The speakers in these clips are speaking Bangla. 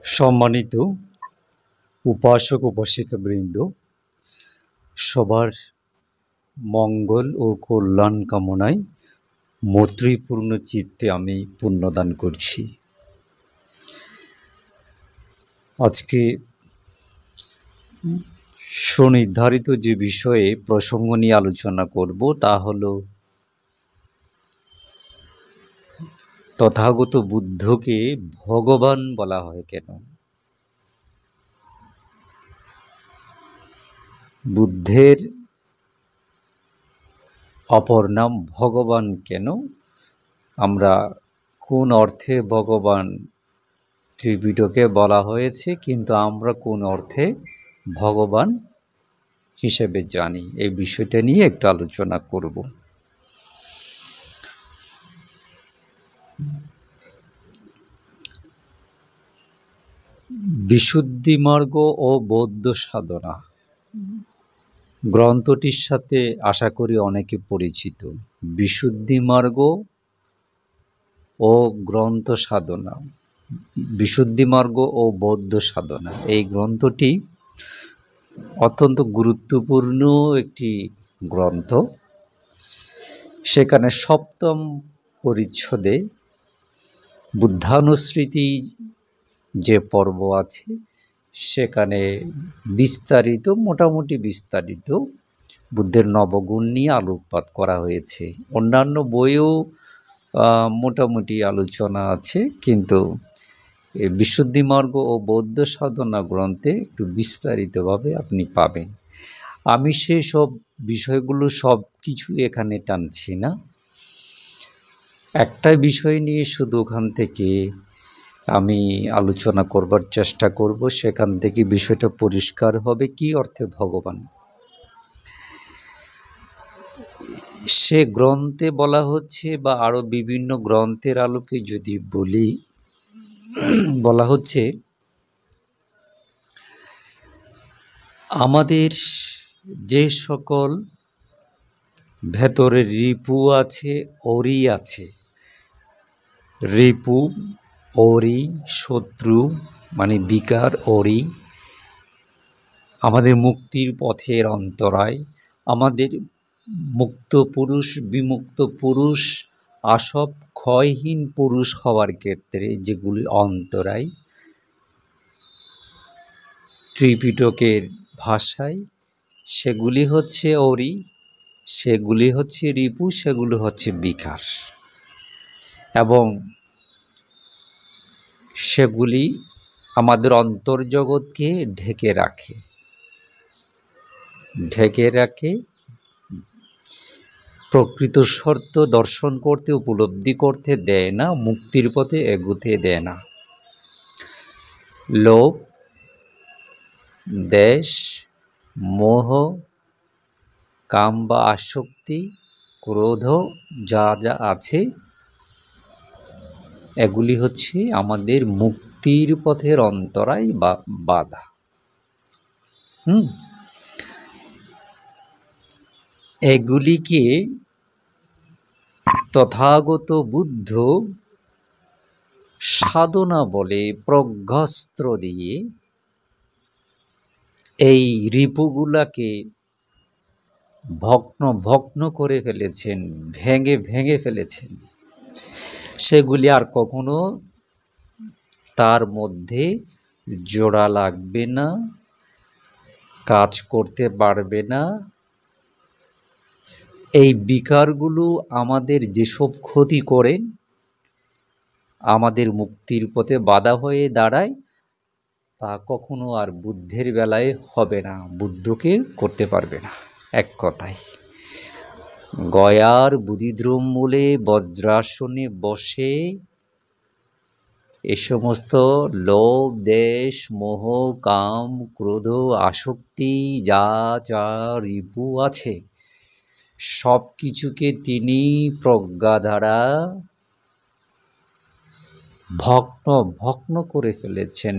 সম্মানিত উপাসক উপাসিকাবৃন্দ, সবার মঙ্গল ও কল্যাণ কামনায় মৈত্রীপূর্ণ চিত্তে আমি পুণ্যদান করছি। আজকে সুনির্ধারিত যে বিষয়ে প্রসঙ্গ নিয়ে আলোচনা করব তা হল তথাগত বুদ্ধকে ভগবান বলা হয় কেন? বুদ্ধের অপর নাম ভগবান কেন? আমরা কোন অর্থে ভগবান ত্রিপিটকে বলা হয়েছে, কিন্তু আমরা কোন অর্থে ভগবান হিসেবে জানি, এই বিষয়টা নিয়ে একটু আলোচনা করব। বিশুদ্ধি মার্গ ও বৌদ্ধ সাধনা গ্রন্থটির সাথে আশা করি অনেকে পরিচিত। বিশুদ্ধি মার্গ ও গ্রন্থ সাধনা, বিশুদ্ধি মার্গ ও বৌদ্ধ সাধনা, এই গ্রন্থটি অত্যন্ত গুরুত্বপূর্ণ একটি গ্রন্থ। সেখানে সপ্তম পরিচ্ছদে বুদ্ধানুস্মৃতি যে পর্ব আছে সেখানে মোটামুটি বিস্তারিত বুদ্ধের নবগুণ নিয়ে আলোকপাত করা হয়েছে। অন্যান্য বইয়েও মোটামুটি আলোচনা আছে, কিন্তু বিশুদ্ধি মার্গ ও বৌদ্ধ সাধনা গ্রন্থে একটু বিস্তারিতভাবে আপনি পাবেন। আমি সেই সব বিষয়গুলো সব কিছু এখানে টানছি না, একটা বিষয় নিয়ে শুধু ওখান থেকে আমি আলোচনা করবার চেষ্টা করব, সেখান থেকে বিষয়টা পরিষ্কার হবে কি অর্থে ভগবান। সে গ্রন্থে বলা হচ্ছে, বা আরো বিভিন্ন গ্রন্থের আলোকে যদি বলি, বলা হচ্ছে আমাদের যে সকল ভেতরে রিপু আছে, অরি আছে, রিপু, অরি, শত্রু মানে বিকার, অরি আমাদের মুক্তির পথের অন্তরায়, আমাদের মুক্ত পুরুষ, বিমুক্ত পুরুষ, আসব ক্ষয়হীন পুরুষ হওয়ার ক্ষেত্রে যেগুলি অন্তরায়, ত্রিপিটকের ভাষায় সেগুলি হচ্ছে অরি, সেগুলি হচ্ছে রিপু, সেগুলি হচ্ছে বিকার, এবং সেগুলি আমাদের অন্তর্জগৎকে ঢেকে রাখে, প্রকৃত শর্ত দর্শন করতে, উপলব্ধি করতে দেয় না, মুক্তির পথে এগোতে দেয় না। লোভ, দেশ, মোহ, কাম বা আসক্তি, ক্রোধ যা যা আছে এগুলি হচ্ছে আমাদের মুক্তির পথের অন্তরায় বা বাধা। এগুলিকে তথাগত বুদ্ধ সাধনা বলে প্রজ্ঞাস্ত্র দিয়ে এই রিপুগুলাকে ভগ্ন করে ফেলেছেন, ভেঙে ফেলেছেন। সেগুলি আর কখনো তার মধ্যে জোড়া লাগবে না, কাজ করতে পারবে না। এই বিকারগুলো আমাদের যেসব ক্ষতি করে, আমাদের মুক্তির পথে বাধা হয়ে দাঁড়ায়, তা কখনো আর বুদ্ধের বেলায় হবে না, বুদ্ধকে করতে পারবে না। এক কথায় গয়ার বুদ্ধিদ্রোম মূলে বজ্রাসনে বসে এ সমস্ত লোভ, দেশ, মোহ, কাম, ক্রোধ, আসক্তি যা যা রিপু আছে সব কিছুকে তিনি প্রজ্ঞা দ্বারা ভগ্ন করে ফেলেছেন,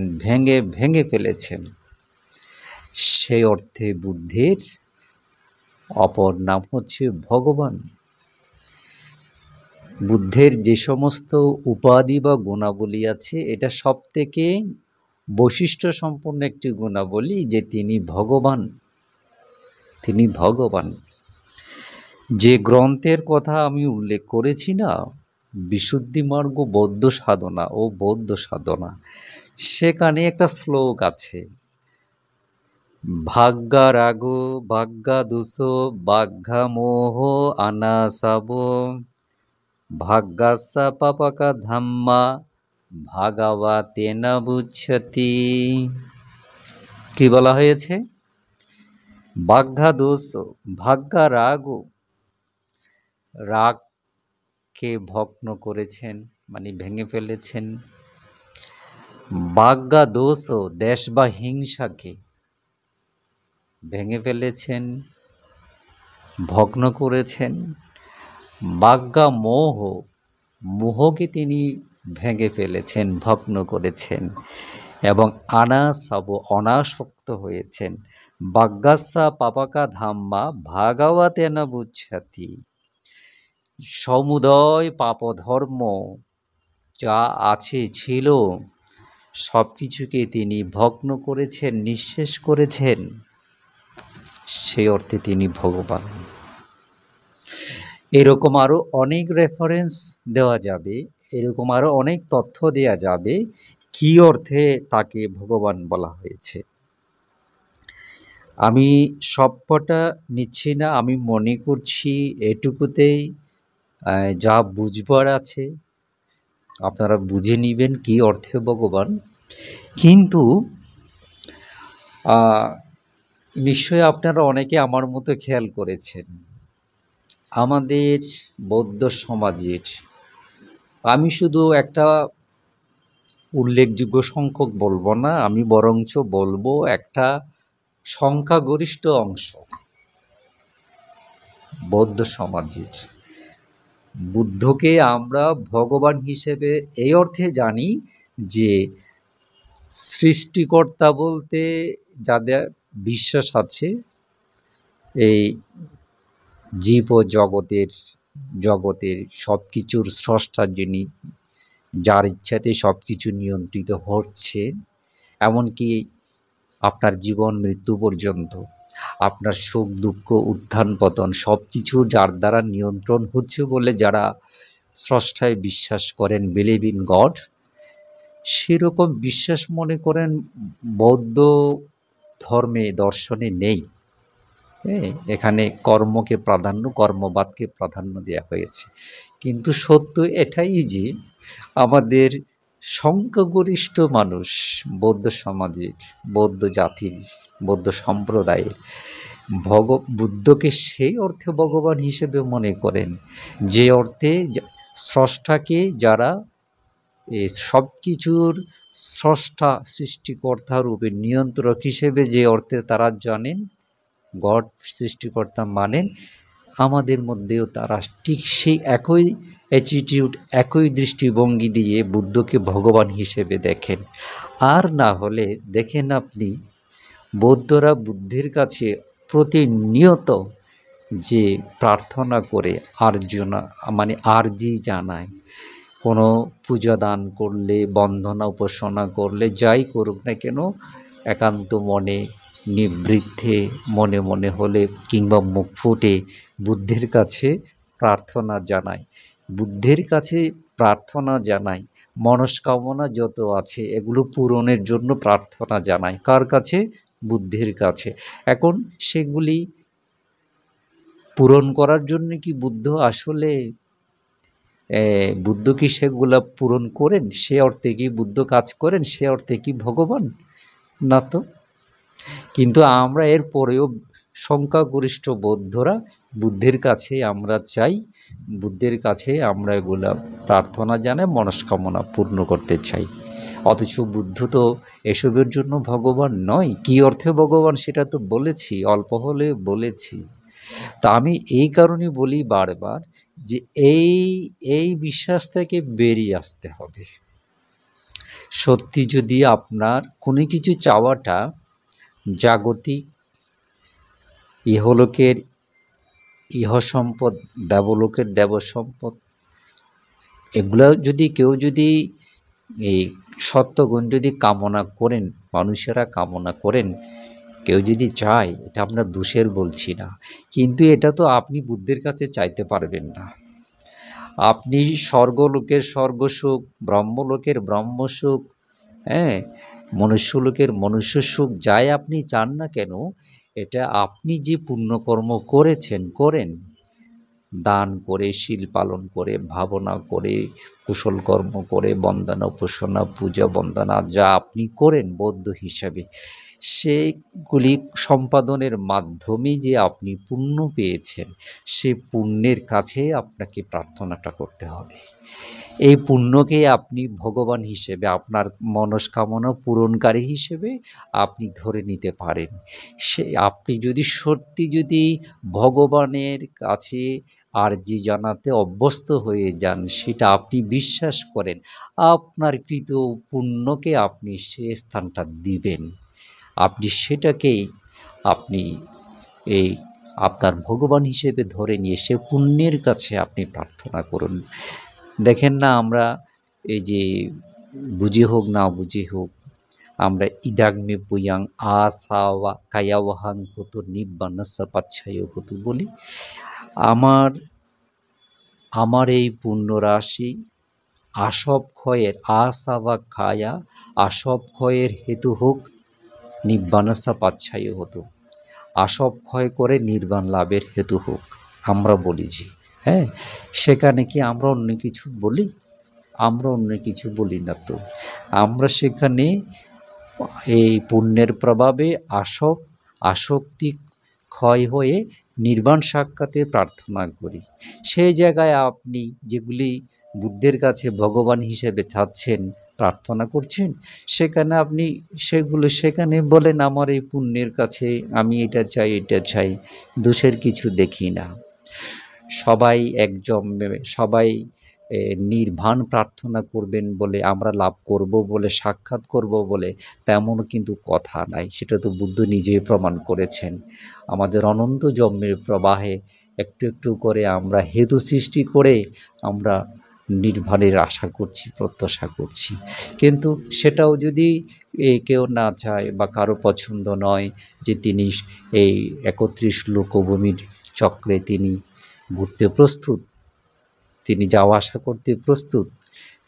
ভেঙে ফেলেছেন। সেই অর্থে বুদ্ধের অপর নাম হচ্ছে ভগবান। বুদ্ধের যে সমস্ত উপাধি বা গুণাবলী আছে, এটা সব থেকে বৈশিষ্ট্য সম্পন্ন একটি গুণাবলী যে তিনি ভগবান। তিনি ভগবান। যে গ্রন্থের কথা আমি উল্লেখ করেছি না, বিশুদ্ধিমার্গ বৌদ্ধ সাধনা ও বৌদ্ধ সাধনা, সেখানে একটা শ্লোক আছে, ভাগ্যা রাগ ভাগ্যা দোষ বাঘ্যা মোহ আনাসাব ভাগ্যাসা পাপাকা ধাম্মা ভাগাবা তেনা বুচ্ছতি। কি বলা হয়েছে? বাঘ্যা দোষ, ভাগ্যা রাগ, রাগকে ভগ্ন করেছেন, মানে ভেঙে ফেলেছেন। বাঘ্যা দোষ, দেশ বা হিংসাকে ভেঙে ফেলেছেন, ভগ্ন করেছেন। বাঘ্যা মোহ, মোহকে তিনি ভেঙে ফেলেছেন, ভগ্ন করেছেন। এবং আনাসব, অনাসক্ত হয়েছেন। বাগ্যাসা পাপাকা ধাম্মা ভাগাবাতেন বুচ্ছাতি। সমুদয় পাপধর্ম যা আছে ছিল সব কিছুকে তিনি ভগ্ন করেছেন, নিঃশেষ করেছেন। সেই অর্থে তিনি ভগবান। এরকম আরও অনেক রেফারেন্স দেওয়া যাবে, এরকম আরও অনেক তথ্য দেওয়া যাবে কি অর্থে তাকে ভগবান বলা হয়েছে। আমি সবকটা নিচ্ছি না, আমি মনে করছি এটুকুতেই যা বুঝবার আছে আপনারা বুঝে নেবেন কি অর্থে ভগবান। কিন্তু নিশ্চয়ই আপনারা অনেকে আমার মতো খেয়াল করেছেন, আমাদের বৌদ্ধ সমাজের, আমি শুধু একটা উল্লেখযোগ্য সংখ্যক বলবো না, আমি বরঞ্চ বলবো একটা সংখ্যাগরিষ্ঠ অংশ বৌদ্ধ সমাজের বুদ্ধকে আমরা ভগবান হিসেবে এই অর্থে জানি যে সৃষ্টিকর্তা বলতে যাদের বিশ্বাস আছে, এই জীব ও জগতের সব কিছুর স্রষ্টা যিনি, যার ইচ্ছাতে সব কিছু নিয়ন্ত্রিত হচ্ছে, এমনকি আপনার জীবন মৃত্যু পর্যন্ত, আপনার সুখ দুঃখ উত্থান পতন সব কিছু যার দ্বারা নিয়ন্ত্রণ হচ্ছে বলে যারা স্রষ্টায় বিশ্বাস করেন, বিলিভ ইন গড, সেরকম বিশ্বাস মনে করেন বৌদ্ধ ধর্মে, দর্শনে নেই। এখানে কর্মকে প্রাধান্য, কর্মবাদকে প্রাধান্য দেওয়া হয়েছে। কিন্তু সত্য এটাই যে আমাদের সংখ্যাগরিষ্ঠ মানুষ বৌদ্ধ সমাজের, বৌদ্ধ জাতির, বৌদ্ধ সম্প্রদায়ের বুদ্ধকে সেই অর্থে ভগবান হিসেবে মনে করেন যে অর্থে স্রষ্টাকে, যারা সব কিছুর স্রষ্টা সৃষ্টিকর্তা রূপে নিয়ন্ত্রক হিসেবে যে অর্থে তারা জানেন, গড সৃষ্টিকর্তা মানেন, আমাদের মধ্যেও তারা ঠিক সেই একই অ্যাটিটিউড, একই দৃষ্টিভঙ্গি দিয়ে বুদ্ধকে ভগবান হিসেবে দেখেন। আর না হলে দেখেন আপনি, বৌদ্ধরা বুদ্ধের কাছে প্রতিনিয়ত যে প্রার্থনা করে, আরজি জানায়, কোনো পূজা দান করলে, বন্দনা উপাসনা করলে, যাই করুক না কেন, একান্ত মনে, নিবৃত্তে, মনে মনে হলে কিংবা মুখ ফুটে বুদ্ধের কাছে প্রার্থনা জানায়। বুদ্ধের কাছে প্রার্থনা জানায়, মনস্কামনা যত আছে এগুলো পূরণের জন্য প্রার্থনা জানায়। কার কাছে? বুদ্ধের কাছে। এখন সেগুলি পূরণ করার জন্য কি বুদ্ধ আসলে বুদ্ধ কি সেগুলা পূরণ করেন? সে অর্থে কি বুদ্ধ কাজ করেন? সে অর্থে কি ভগবান? না তো। কিন্তু আমরা এর পরেও সংখ্যাগরিষ্ঠ বৌদ্ধরা বুদ্ধের কাছে আমরা চাই, বুদ্ধের কাছে আমরা এগুলা প্রার্থনা জানাই, মনস্কামনা পূর্ণ করতে চাই। অথচ বুদ্ধ তো এসবের জন্য ভগবান নয়। কী অর্থে ভগবান সেটা তো বলেছি, অল্প হলে বলেছি। তা আমি এই কারণে বলি বারবার যে এই বিশ্বাস থেকে বেরিয়ে আসতে হবে। সত্যি যদি আপনার কোনো কিছু চাওয়াটা জাগতিক, ইহলোকের ইহ সম্পদ, দেবলোকের দেব সম্পদ, এগুলো যদি কেউ যদি এই সত্যগুণ যদি কামনা করেন, মানুষেরা কামনা করেন, কেউ যদি চায়, এটা আমরা দোষের বলছি না, কিন্তু এটা তো আপনি বুদ্ধের কাছে চাইতে পারবেন না। আপনি স্বর্গলোকের স্বর্গসুখ, ব্রহ্মলোকের ব্রহ্মসুখ, হ্যাঁ, মনুষ্যলোকের মনুষ্য সুখ যাই আপনি চান না কেন, এটা আপনি যে পুণ্যকর্ম করেন, দান করে, শীল পালন করে, ভাবনা করে, কুশল কর্ম করে, বন্দনা উপাসনা পূজা বন্দনা যা আপনি করেন বৌদ্ধ হিসাবে, সেগুলি সম্পাদনের মাধ্যমে যে আপনি পুণ্য পেয়েছেন, সে পুণ্যের কাছে আপনাকে প্রার্থনাটা করতে হবে। এই পুণ্যকে আপনি ভগবান হিসেবে, আপনার মনস্কামনা পূরণকারী হিসেবে আপনি ধরে নিতে পারেন। আপনি যদি ভগবানের কাছে আর্জি জানাতে অভ্যস্ত হয়ে যান, সেটা আপনি বিশ্বাস করেন, আপনার কৃত পুণ্যকে আপনি সে স্থানটা দিবেন। আপনি সেটাকেই আপনি এই আপনার ভগবান হিসেবে ধরে নিয়ে সে পুণ্যের কাছে আপনি প্রার্থনা করুন। দেখেন না, আমরা এই যে বুঝে হোক না বুঝে হোক, আমরা ইদাগ্মে পুয়াং আসাওয়া কায়াওয়াহাং হতো নিব্বান্নসা পাচ্ছায় হতো বলি। আমার এই পুণ্যরাশি আসব ক্ষয়ের আসাওয়া খায়া আসব ক্ষয়ের হেতু হোক, নিব্বান্নসা পাচ্ছায় হতো, আসব ক্ষয় করে নির্বাণ লাভের হেতু হোক, আমরা বলিছি। হ্যাঁ, সেখানে কি আমরা অন্য কিছু বলি? আমরা অন্য কিছু বলি না তো। আমরা সেখানে এই পুণ্যের প্রভাবে আসক্তি ক্ষয় হয়ে নির্বাণ সাক্ষাতে প্রার্থনা করি। সেই জায়গায় আপনি যেগুলি বুদ্ধের কাছে ভগবান হিসেবে চাচ্ছেন, প্রার্থনা করছেন, সেখানে বলেন আমার এই পুণ্যের কাছে আমি এটা চাই, দোষের কিছু দেখি না। সবাই নির্বাণ প্রার্থনা করবেন বলে, আমরা লাভ করব বলে, সাক্ষাৎ করব বলে তেমন কিন্তু কথা নাই। সেটা তো বুদ্ধ নিজেই প্রমাণ করেছেন। আমাদের অনন্ত জন্মের প্রবাহে একটু একটু করে আমরা হেতু সৃষ্টি করে আমরা নির্বাণের আশা করছি, প্রত্যাশা করছি, কিন্তু সেটাও যদি কেউ না চায় বা কারো পছন্দ নয় যে তিনি এই 31 লোকভূমির চক্রে তিনি ঘুরতে প্রস্তুত, তিনি যাওয়া আসা করতে প্রস্তুত,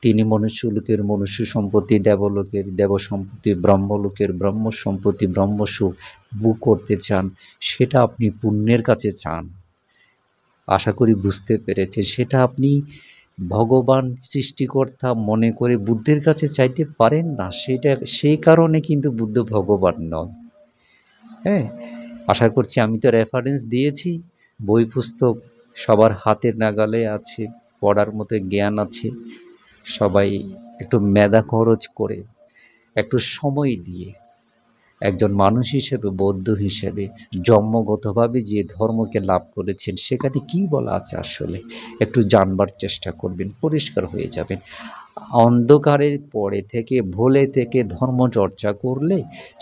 তিনি মনুষ্যলোকের মনুষ্য সম্পত্তি, দেবলোকের দেব সম্পত্তি, ব্রহ্মলোকের ব্রহ্ম সম্পত্তি, ব্রহ্মসুখ ভোগ করতে চান, সেটা আপনি পুণ্যের কাছে চান। আশা করি বুঝতে পেরেছেন। সেটা আপনি ভগবান সৃষ্টিকর্তা মনে করে বুদ্ধের কাছে চাইতে পারেন না। সেই কারণে কিন্তু বুদ্ধ ভগবান নন। হ্যাঁ, আশা করছি আমি তো রেফারেন্স দিয়েছি, বই পুস্তক সবার হাতের নাগালে আছে, পড়ার মতো জ্ঞান আছে। সবাই একটু মেধা খরচ করে, একটু সময় দিয়ে, একজন মানুষ হিসেবে, বৌদ্ধ হিসেবে জন্মগতভাবে যে ধর্মকে লাভ করেছেন, সেখানে কি বলা আছে আসলে একটু জানবার চেষ্টা করবেন, পরিষ্কার হয়ে যাবেন। অন্ধকারে পড়ে থেকে, ভুলে থেকে ধর্ম চর্চা করলে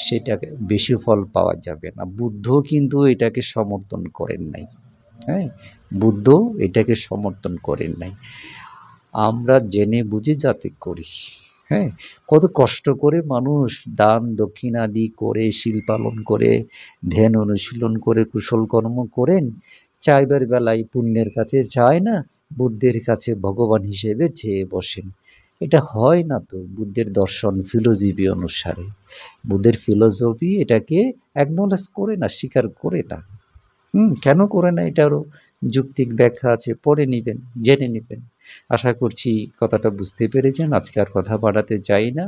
সেটা বেশি ফল পাওয়া যাবে না। বুদ্ধ কিন্তু এটাকে সমর্থন করেন নাই। হ্যাঁ, বুদ্ধ এটাকে সমর্থন করেন নাই। আমরা জেনে বুঝে যাতে করি। হ্যাঁ, কত কষ্ট করে মানুষ দান দক্ষিণাদি করে, শীল পালন করে, ধ্যান অনুশীলন করে, কুশল কর্ম করেন, চাইবার বেলায় পুণ্যের কাছে চায় না, বুদ্ধের কাছে ভগবান হিসেবে চেয়ে বসেন। এটা হয় না তো। বুদ্ধের দর্শন ফিলোসফি অনুসারে, বুদ্ধের ফিলোসফি এটাকে অ্যাকনলেজ করে না, স্বীকার করে না। কেন করে না, এটারও যৌক্তিক ব্যাখ্যা আছে, পড়ে নেবেন, জেনে নেবেন। আশা করছি কথাটা বুঝতে পেরেছেন। আজকে আর কথা বাড়াতে চাই না।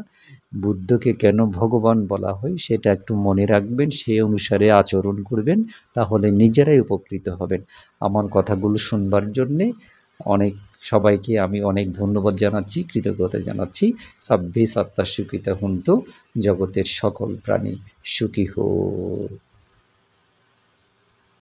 বুদ্ধকে কেন ভগবান বলা হয় সেটা একটু মনে রাখবেন, সেই অনুসারে আচরণ করবেন, তাহলে নিজেরাই উপকৃত হবেন। আমার কথাগুলো শুনবার জন্যে সবাইকে আমি অনেক ধন্যবাদ জানাচ্ছি, কৃতজ্ঞতা জানাচ্ছি। সাব্বে সত্তা সুখিতা হুন্তু, জগতের সকল প্রাণী সুখী হোক।